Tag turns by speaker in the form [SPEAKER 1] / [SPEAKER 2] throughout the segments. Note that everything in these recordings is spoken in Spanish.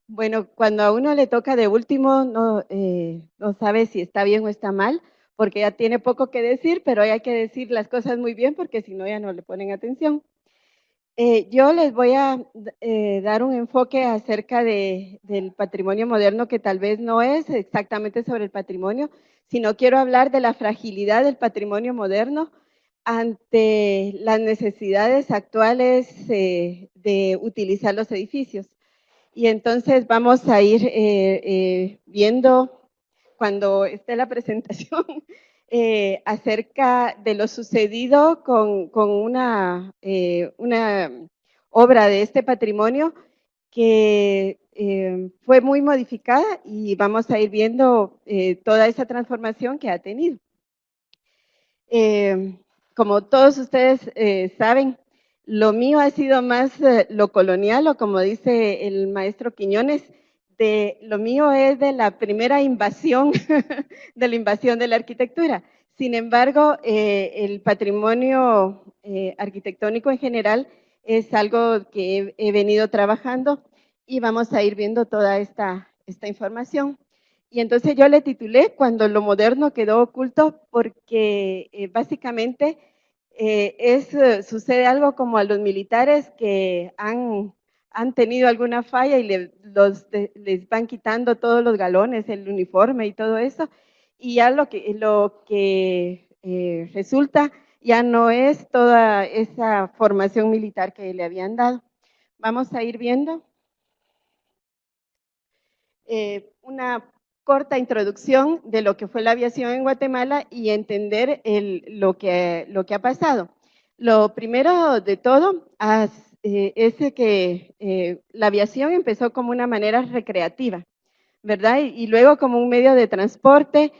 [SPEAKER 1] Bueno, cuando a uno le toca de último, no sabe si está bien o está mal, porque ya tiene poco que decir, pero hay que decir las cosas muy bien, porque si no ya no le ponen atención. Yo les voy a dar un enfoque acerca del patrimonio moderno que tal vez no es exactamente sobre el patrimonio, sino quiero hablar de la fragilidad del patrimonio moderno ante las necesidades actuales de utilizar los edificios. Y entonces vamos a ir viendo cuando esté la presentación acerca de lo sucedido con una obra de este patrimonio que fue muy modificada y vamos a ir viendo toda esa transformación que ha tenido. Eh, Como todos ustedes saben, lo mío ha sido más lo colonial, o como dice el maestro Quiñones, lo mío es de la primera invasión, de la invasión de la arquitectura. Sin embargo, el patrimonio arquitectónico en general es algo que he venido trabajando y vamos a ir viendo toda esta información. Y entonces yo le titulé Cuando lo moderno quedó oculto, porque básicamente sucede algo como a los militares que han tenido alguna falla y les van quitando todos los galones, el uniforme y todo eso, y ya lo que resulta ya no es toda esa formación militar que le habían dado. Vamos a ir viendo una corta introducción de lo que fue la aviación en Guatemala y entender lo que ha pasado. Lo primero de todo es que la aviación empezó como una manera recreativa, ¿verdad? Y luego como un medio de transporte.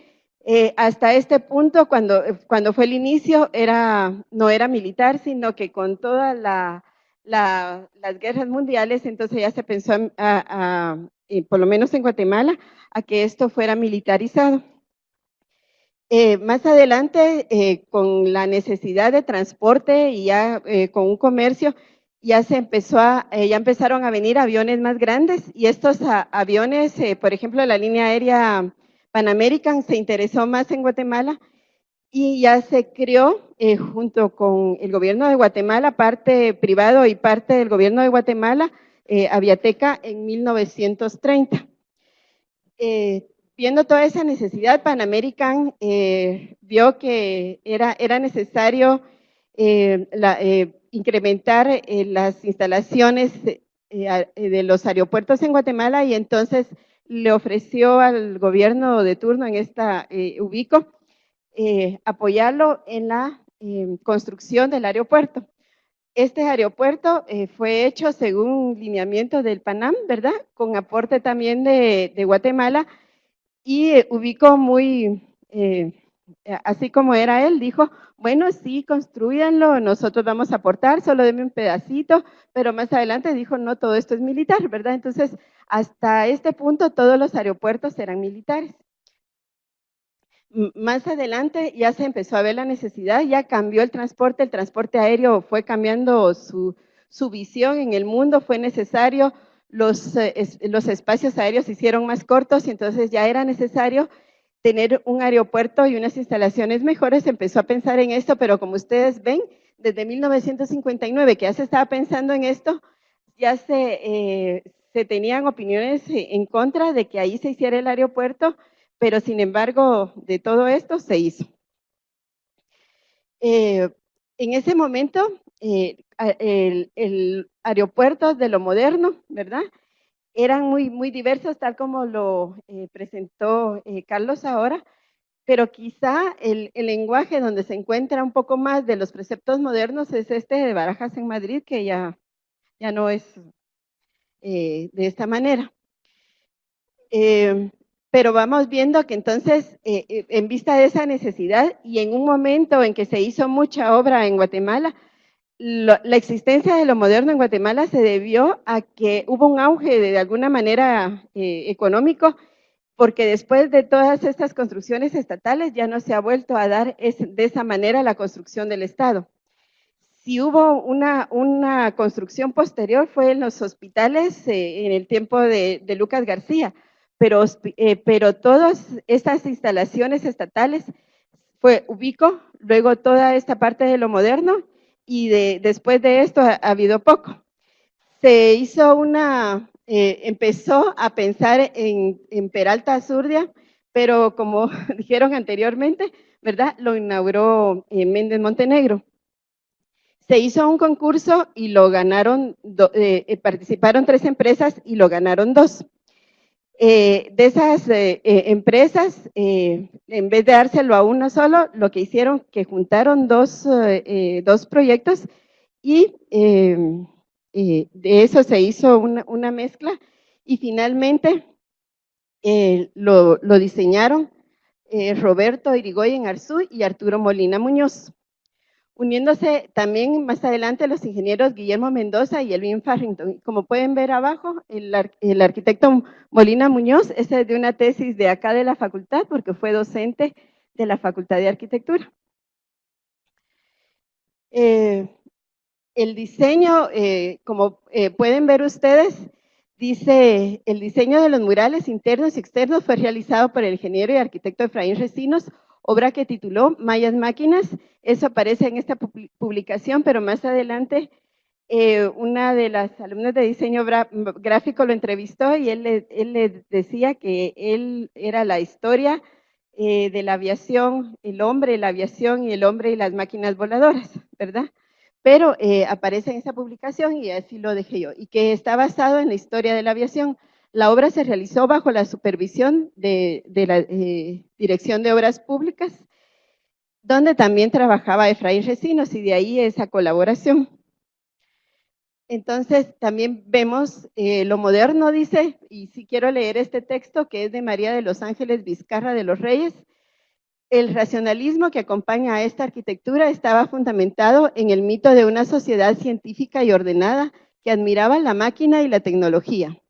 [SPEAKER 1] Hasta este punto, cuando fue el inicio, no era militar, sino que con todas las guerras mundiales, entonces ya se pensó, por lo menos en Guatemala, a que esto fuera militarizado. Más adelante, con la necesidad de transporte y ya con un comercio, ya empezaron a venir aviones más grandes y estos aviones, por ejemplo, la línea aérea Pan American se interesó más en Guatemala y ya se creó junto con el gobierno de Guatemala, parte privado y parte del gobierno de Guatemala, Aviateca en 1930. Viendo toda esa necesidad, Pan American vio que era necesario incrementar las instalaciones de los aeropuertos en Guatemala y entonces le ofreció al gobierno de turno en esta Ubico apoyarlo en la construcción del aeropuerto. Este aeropuerto fue hecho según lineamiento del PANAM, ¿verdad? Con aporte también de Guatemala y ubicó así como era él, dijo, bueno, sí, construyanlo, nosotros vamos a aportar, solo denme un pedacito, pero más adelante dijo, no, todo esto es militar, ¿verdad? Entonces, hasta este punto todos los aeropuertos eran militares. Más adelante ya se empezó a ver la necesidad, ya cambió el transporte aéreo fue cambiando su visión en el mundo, fue necesario, los espacios aéreos se hicieron más cortos y entonces ya era necesario tener un aeropuerto y unas instalaciones mejores, se empezó a pensar en esto, pero como ustedes ven, desde 1959 que ya se estaba pensando en esto, ya se tenían opiniones en contra de que ahí se hiciera el aeropuerto, pero sin embargo, de todo esto se hizo. En ese momento, el aeropuerto de lo moderno, ¿verdad? Eran muy diversos, tal como lo presentó Carlos ahora, pero quizá el lenguaje donde se encuentra un poco más de los preceptos modernos es este de Barajas en Madrid, que ya no es de esta manera. Pero vamos viendo que entonces, en vista de esa necesidad y en un momento en que se hizo mucha obra en Guatemala, la existencia de lo moderno en Guatemala se debió a que hubo un auge de alguna manera económico, porque después de todas estas construcciones estatales ya no se ha vuelto a dar de esa manera la construcción del Estado. Si hubo una construcción posterior fue en los hospitales en el tiempo de Lucas García, pero todas estas instalaciones estatales fue Ubico, luego toda esta parte de lo moderno y después de esto ha habido poco. Se hizo empezó a pensar en Peralta Azurdia, pero como dijeron anteriormente, ¿verdad? Lo inauguró Méndez Montenegro. Se hizo un concurso y lo ganaron, participaron 3 empresas y lo ganaron 2. De esas empresas, en vez de dárselo a uno solo, lo que hicieron que juntaron dos proyectos y de eso se hizo una mezcla y finalmente lo diseñaron Roberto Irigoyen Arzú y Arturo Molina Muñoz. Uniéndose también más adelante los ingenieros Guillermo Mendoza y Elvin Farrington. Como pueden ver abajo, el arquitecto Molina Muñoz es de una tesis de acá de la facultad, porque fue docente de la Facultad de Arquitectura. El diseño, como pueden ver ustedes, dice, el diseño de los murales internos y externos fue realizado por el ingeniero y arquitecto Efraín Recinos, obra que tituló Mayas Máquinas. Eso aparece en esta publicación, pero más adelante una de las alumnas de diseño gráfico lo entrevistó y él le decía que él era la historia de la aviación, el hombre, la aviación y el hombre y las máquinas voladoras, ¿verdad? Pero aparece en esa publicación y así lo dejé yo, y que está basado en la historia de la aviación. La obra se realizó bajo la supervisión de la Dirección de Obras Públicas, donde también trabajaba Efraín Recinos, y de ahí esa colaboración. Entonces, también vemos lo moderno, dice, y sí quiero leer este texto, que es de María de los Ángeles Vizcarra de los Reyes. El racionalismo que acompaña a esta arquitectura estaba fundamentado en el mito de una sociedad científica y ordenada que admiraba la máquina y la tecnología.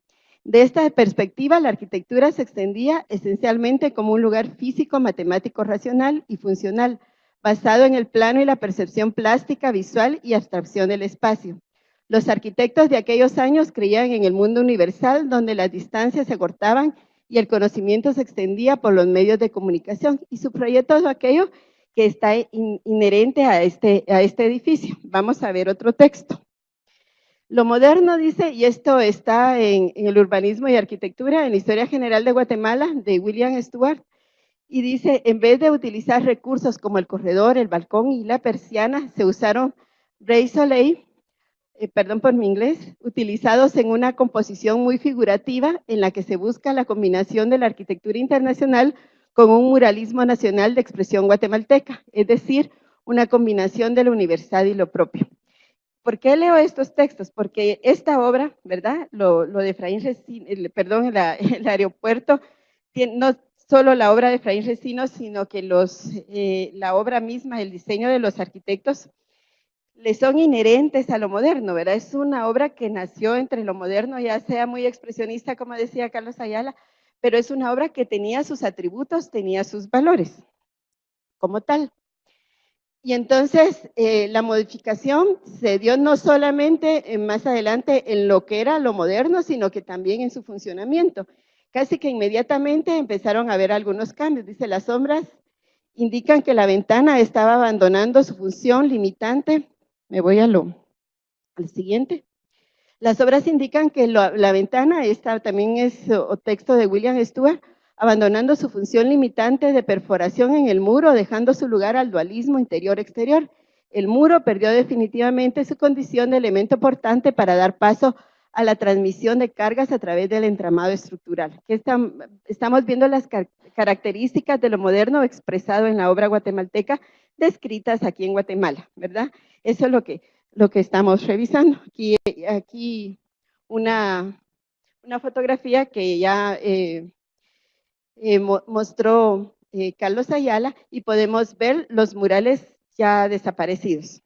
[SPEAKER 1] De esta perspectiva, la arquitectura se extendía esencialmente como un lugar físico, matemático, racional y funcional, basado en el plano y la percepción plástica, visual y abstracción del espacio. Los arquitectos de aquellos años creían en el mundo universal, donde las distancias se cortaban y el conocimiento se extendía por los medios de comunicación, y subrayé todo aquello que está inherente a este edificio. Vamos a ver otro texto. Lo moderno, dice, y esto está en el urbanismo y arquitectura, en la Historia General de Guatemala, de William Stuart, y dice, en vez de utilizar recursos como el corredor, el balcón y la persiana, se usaron Bray Soleil, perdón por mi inglés, utilizados en una composición muy figurativa en la que se busca la combinación de la arquitectura internacional con un muralismo nacional de expresión guatemalteca, es decir, una combinación de lo universal y lo propio. ¿Por qué leo estos textos? Porque esta obra, ¿verdad? Lo de Efraín Recinos, perdón, el aeropuerto, no solo la obra de Efraín Recinos, sino que la obra misma, el diseño de los arquitectos, le son inherentes a lo moderno, ¿verdad? Es una obra que nació entre lo moderno, ya sea muy expresionista, como decía Carlos Ayala, pero es una obra que tenía sus atributos, tenía sus valores, como tal. Y entonces la modificación se dio no solamente más adelante en lo que era lo moderno, sino que también en su funcionamiento. Casi que inmediatamente empezaron a haber algunos cambios. Dice, las sombras indican que la ventana estaba abandonando su función limitante. Me voy al siguiente. Las obras indican que la ventana, esta también es texto de William Stuart, abandonando su función limitante de perforación en el muro, dejando su lugar al dualismo interior-exterior. El muro perdió definitivamente su condición de elemento portante para dar paso a la transmisión de cargas a través del entramado estructural. Estamos viendo las características de lo moderno expresado en la obra guatemalteca, descritas aquí en Guatemala, ¿verdad? Eso es lo que estamos revisando. Aquí una fotografía que ya mostró Carlos Ayala, y podemos ver los murales ya desaparecidos,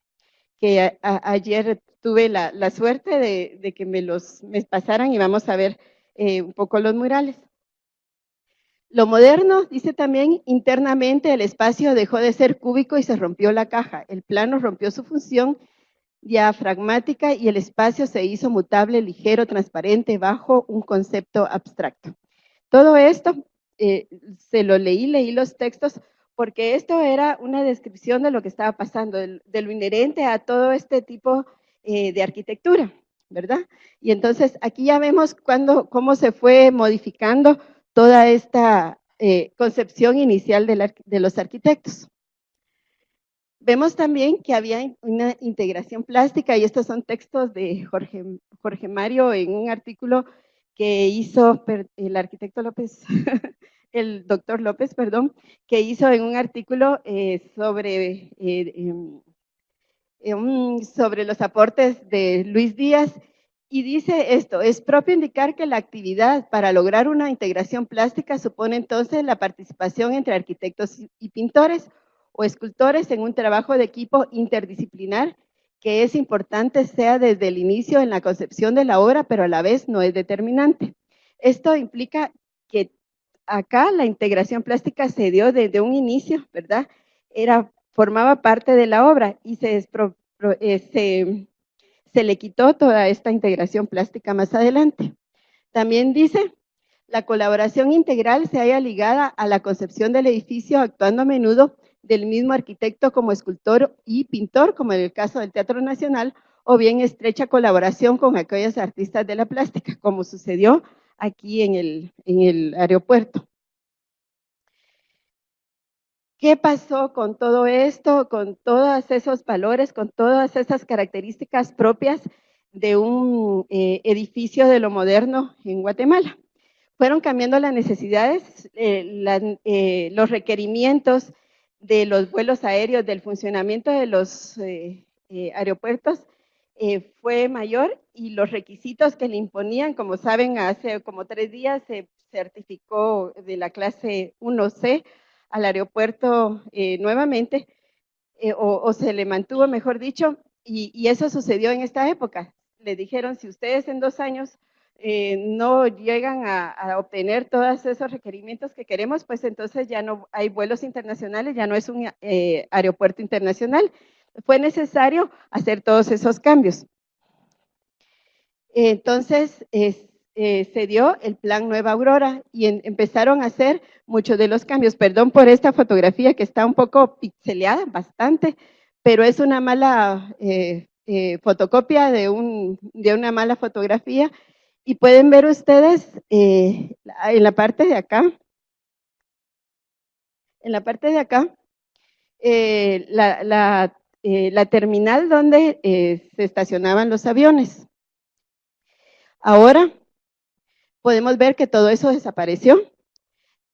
[SPEAKER 1] que ayer tuve la suerte de que me pasaran, y vamos a ver un poco los murales. Lo moderno, dice también, internamente el espacio dejó de ser cúbico y se rompió la caja. El plano rompió su función diafragmática y el espacio se hizo mutable, ligero, transparente, bajo un concepto abstracto. Todo esto se lo leí los textos, porque esto era una descripción de lo que estaba pasando, de lo inherente a todo este tipo de arquitectura, ¿verdad? Y entonces aquí ya vemos cómo se fue modificando toda esta concepción inicial de los arquitectos. Vemos también que había una integración plástica, y estos son textos de Jorge Mario en un artículo que hizo el arquitecto López, el doctor López, perdón, que hizo en un artículo sobre los aportes de Luis Díaz, y dice esto: es propio indicar que la actividad para lograr una integración plástica supone entonces la participación entre arquitectos y pintores o escultores en un trabajo de equipo interdisciplinar que es importante sea desde el inicio en la concepción de la obra, pero a la vez no es determinante. Esto implica que acá la integración plástica se dio desde un inicio, ¿verdad? Formaba parte de la obra y se le quitó toda esta integración plástica más adelante. También dice: la colaboración integral se halla ligada a la concepción del edificio, actuando a menudo del mismo arquitecto como escultor y pintor, como en el caso del Teatro Nacional, o bien estrecha colaboración con aquellos artistas de la plástica, como sucedió aquí en el aeropuerto. ¿Qué pasó con todo esto, con todos esos valores, con todas esas características propias de un edificio de lo moderno en Guatemala? Fueron cambiando las necesidades, los requerimientos de los vuelos aéreos, del funcionamiento de los aeropuertos fue mayor, y los requisitos que le imponían, como saben, hace como 3 días se certificó de la clase 1C al aeropuerto nuevamente, o se le mantuvo, mejor dicho, y eso sucedió en esta época. Le dijeron: si ustedes en 2 años no llegan a obtener todos esos requerimientos que queremos, pues entonces ya no hay vuelos internacionales, ya no es un aeropuerto internacional. Fue necesario hacer todos esos cambios. Entonces, se dio el Plan Nueva Aurora y empezaron a hacer muchos de los cambios. Perdón por esta fotografía que está un poco pixeleada, bastante, pero es una mala fotocopia de una mala fotografía. Y pueden ver ustedes en la parte de acá, la terminal donde se estacionaban los aviones. Ahora podemos ver que todo eso desapareció.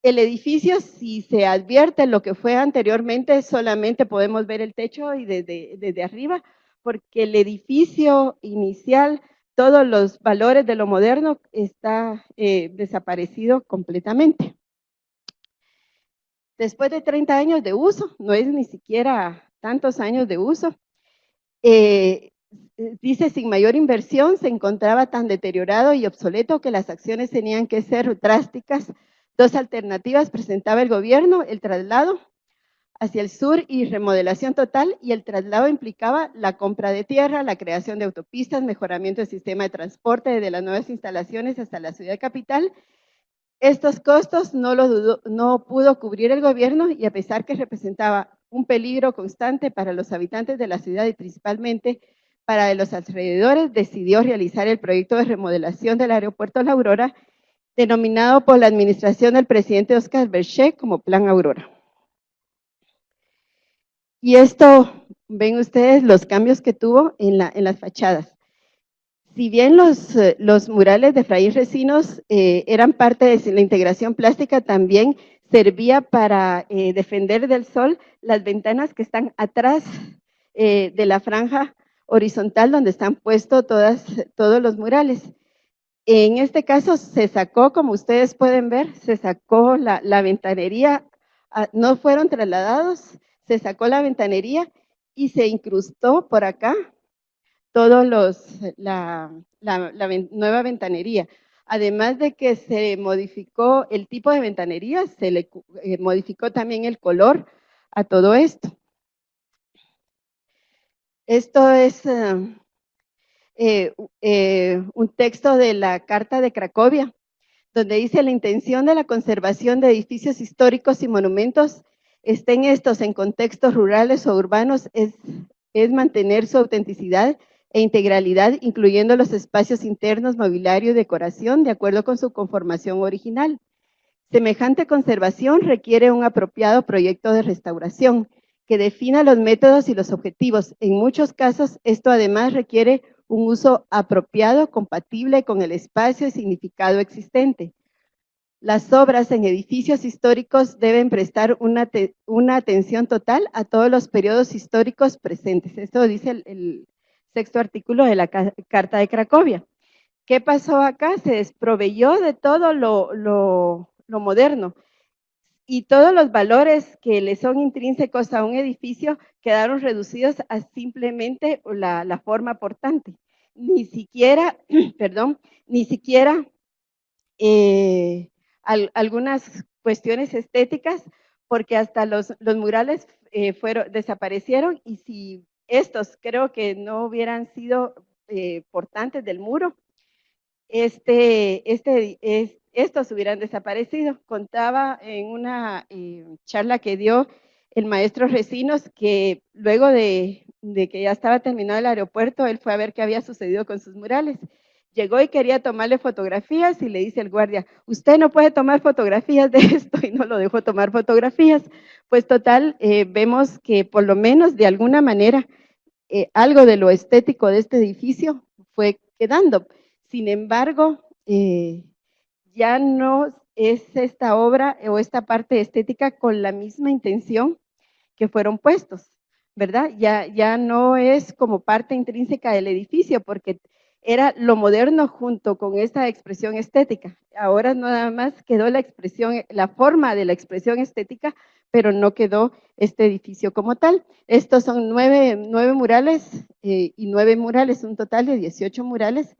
[SPEAKER 1] El edificio, si se advierte lo que fue anteriormente, solamente podemos ver el techo y desde arriba, porque el edificio inicial, todos los valores de lo moderno está desaparecido completamente. Después de 30 años de uso, no es ni siquiera tantos años de uso, dice: sin mayor inversión se encontraba tan deteriorado y obsoleto que las acciones tenían que ser drásticas. 2 alternativas presentaba el gobierno: el traslado hacia el sur y remodelación total, y el traslado implicaba la compra de tierra, la creación de autopistas, mejoramiento del sistema de transporte desde las nuevas instalaciones hasta la ciudad capital. Estos costos no pudo cubrir el gobierno, y a pesar que representaba un peligro constante para los habitantes de la ciudad y principalmente para los alrededores, decidió realizar el proyecto de remodelación del aeropuerto La Aurora, denominado por la administración del presidente Oscar Berger como Plan Aurora. Y esto, ven ustedes los cambios que tuvo en las fachadas. Si bien los murales de Efraín Recinos eran parte de la integración plástica, también servía para defender del sol las ventanas que están atrás de la franja horizontal donde están puestos todos los murales. En este caso se sacó, como ustedes pueden ver, se sacó la ventanería, no fueron trasladados, se sacó la ventanería y se incrustó por acá la nueva ventanería. Además de que se modificó el tipo de ventanería, se le modificó también el color a todo esto. Esto es un texto de la Carta de Cracovia, donde dice: la intención de la conservación de edificios históricos y monumentos, estén estos en contextos rurales o urbanos, es mantener su autenticidad e integralidad, incluyendo los espacios internos, mobiliario y decoración, de acuerdo con su conformación original. Semejante conservación requiere un apropiado proyecto de restauración que defina los métodos y los objetivos. En muchos casos, esto además requiere un uso apropiado, compatible con el espacio y significado existente. Las obras en edificios históricos deben prestar una atención total a todos los periodos históricos presentes. Esto dice el sexto artículo de la Carta de Cracovia. ¿Qué pasó acá? Se desproveyó de todo lo moderno, y todos los valores que le son intrínsecos a un edificio quedaron reducidos a simplemente la forma portante. Ni siquiera, perdón, ni siquiera algunas cuestiones estéticas, porque hasta los murales desaparecieron, y si estos creo que no hubieran sido portantes del muro, estos hubieran desaparecido. Contaba en una charla que dio el maestro Recinos que luego de que ya estaba terminado el aeropuerto, él fue a ver qué había sucedido con sus murales. Llegó y quería tomarle fotografías y le dice el guardia: usted no puede tomar fotografías de esto, y no lo dejó tomar fotografías. Pues total, vemos que por lo menos de alguna manera algo de lo estético de este edificio fue quedando. Sin embargo, ya no es esta obra o esta parte estética con la misma intención que fueron puestos, ¿verdad? Ya no es como parte intrínseca del edificio, porque era lo moderno junto con esta expresión estética. Ahora nada más quedó la expresión, la forma de la expresión estética, pero no quedó este edificio como tal. Estos son nueve murales y 9 murales, un total de 18 murales,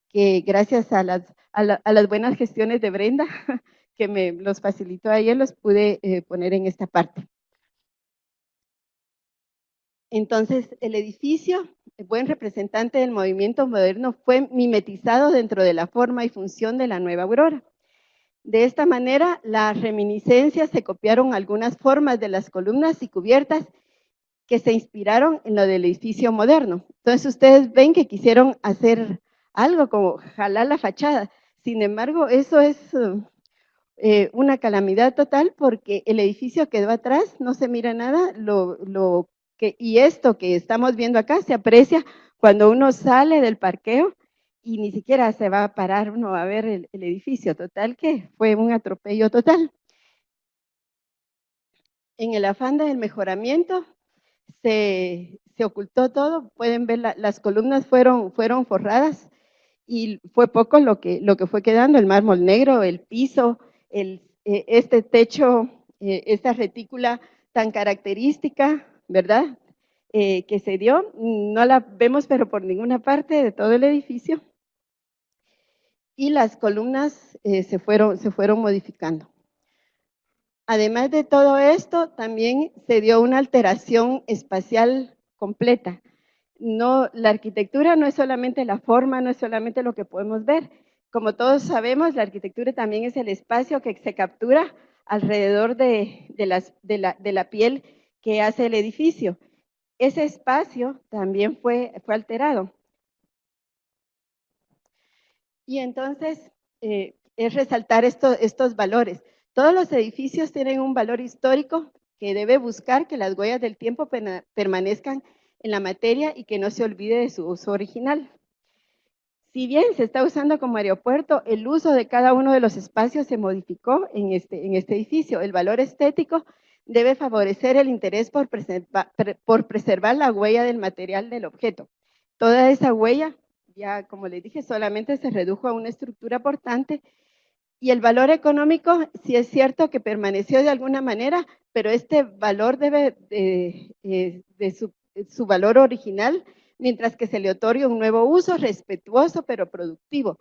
[SPEAKER 1] que gracias a las buenas gestiones de Brenda, que me los facilitó ayer, los pude poner en esta parte. Entonces, el edificio, el buen representante del movimiento moderno, fue mimetizado dentro de la forma y función de la Nueva Aurora. De esta manera, las reminiscencias se copiaron algunas formas de las columnas y cubiertas que se inspiraron en lo del edificio moderno. Entonces, ustedes ven que quisieron hacer algo como jalar la fachada. Sin embargo, eso es una calamidad total, porque el edificio quedó atrás, no se mira nada, y esto que estamos viendo acá se aprecia cuando uno sale del parqueo y ni siquiera se va a parar uno a ver el edificio. Total que fue un atropello total. En el afán del mejoramiento se ocultó todo. Pueden ver, las columnas fueron forradas, y fue poco lo que fue quedando: el mármol negro, el piso, este techo, esta retícula tan característica, ¿verdad? Que se dio, no la vemos pero por ninguna parte de todo el edificio, y las columnas se fueron modificando. Además de todo esto, también se dio una alteración espacial completa. No, la arquitectura no es solamente la forma, no es solamente lo que podemos ver. Como todos sabemos, la arquitectura también es el espacio que se captura alrededor de la piel que hace el edificio. Ese espacio también fue alterado. Y entonces es resaltar estos valores. Todos los edificios tienen un valor histórico que debe buscar que las huellas del tiempo permanezcan en la materia y que no se olvide de su uso original. Si bien se está usando como aeropuerto, el uso de cada uno de los espacios se modificó en este edificio. El valor estético debe favorecer el interés por preservar la huella del material del objeto. Toda esa huella, ya como les dije, solamente se redujo a una estructura portante, y el valor económico sí es cierto que permaneció de alguna manera, pero este valor debe de su valor original, mientras que se le otorga un nuevo uso respetuoso pero productivo.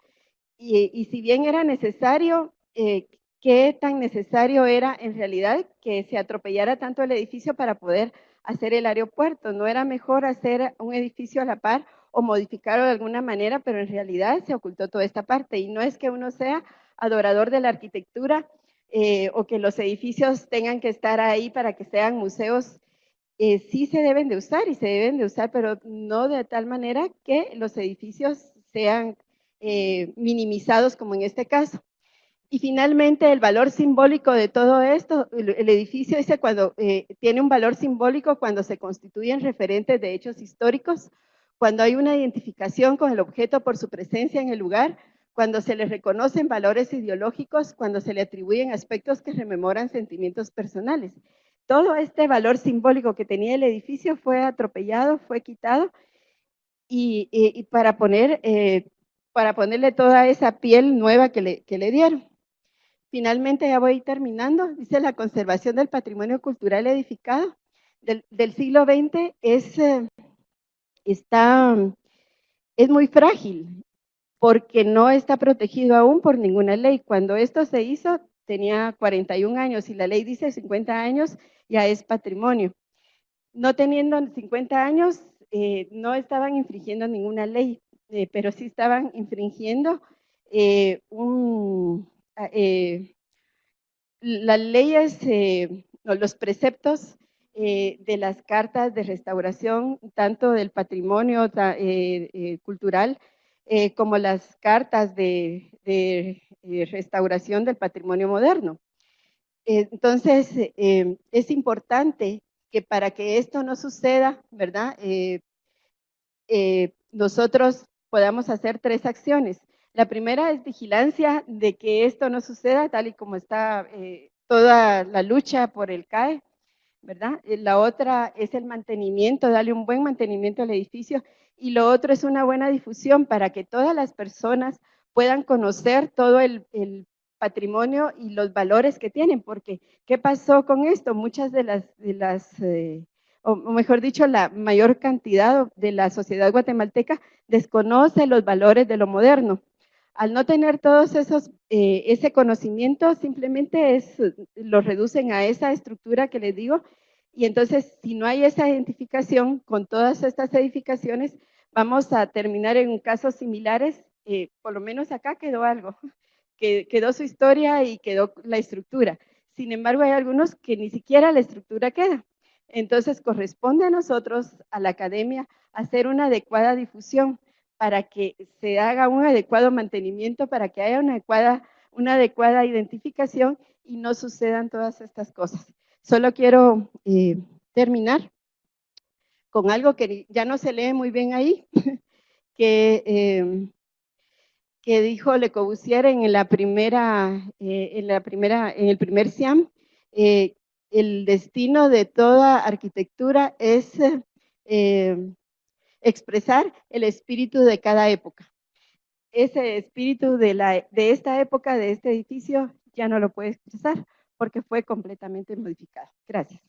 [SPEAKER 1] Y si bien era necesario, ¿qué tan necesario era en realidad que se atropellara tanto el edificio para poder hacer el aeropuerto, no era mejor hacer un edificio a la par o modificarlo de alguna manera, pero en realidad se ocultó toda esta parte y no es que uno sea adorador de la arquitectura o que los edificios tengan que estar ahí para que sean museos. Sí se deben de usar y se deben de usar, pero no de tal manera que los edificios sean minimizados como en este caso. Y finalmente el valor simbólico de todo esto, el edificio dice cuando tiene un valor simbólico cuando se constituyen referentes de hechos históricos, cuando hay una identificación con el objeto por su presencia en el lugar, cuando se le reconocen valores ideológicos, cuando se le atribuyen aspectos que rememoran sentimientos personales. Todo este valor simbólico que tenía el edificio fue atropellado, fue quitado y para ponerle toda esa piel nueva que le dieron. Finalmente, ya voy terminando, dice la conservación del patrimonio cultural edificado del siglo XX es muy frágil porque no está protegido aún por ninguna ley. Cuando esto se hizo tenía 41 años y la ley dice 50 años ya es patrimonio. No teniendo 50 años, no estaban infringiendo ninguna ley, pero sí estaban infringiendo las leyes o los preceptos de las cartas de restauración, tanto del patrimonio cultural como las cartas de restauración del patrimonio moderno. Entonces, es importante que para que esto no suceda, ¿verdad? Nosotros podamos hacer 3 acciones. La primera es vigilancia de que esto no suceda, tal y como está toda la lucha por el CAE, ¿verdad? La otra es el mantenimiento, darle un buen mantenimiento al edificio, y lo otro es una buena difusión para que todas las personas puedan conocer todo el patrimonio y los valores que tienen, porque ¿qué pasó con esto? Muchas de las o mejor dicho, la mayor cantidad de la sociedad guatemalteca desconoce los valores de lo moderno. Al no tener todos ese conocimiento, simplemente lo reducen a esa estructura que les digo, y entonces si no hay esa identificación con todas estas edificaciones, vamos a terminar en casos similares, por lo menos acá quedó algo, que quedó su historia y quedó la estructura. Sin embargo, hay algunos que ni siquiera la estructura queda. Entonces, corresponde a nosotros, a la academia, hacer una adecuada difusión para que se haga un adecuado mantenimiento, para que haya una adecuada identificación y no sucedan todas estas cosas. Solo quiero terminar con algo que ya no se lee muy bien ahí, que dijo Le Corbusier en el primer SIAM, el destino de toda arquitectura es expresar el espíritu de cada época. Ese espíritu de esta época, de este edificio, ya no lo puede expresar porque fue completamente modificado. Gracias.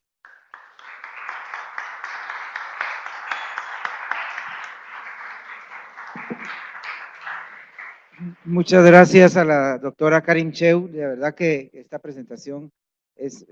[SPEAKER 2] Muchas gracias a la doctora Karin Cheu. De verdad que esta presentación es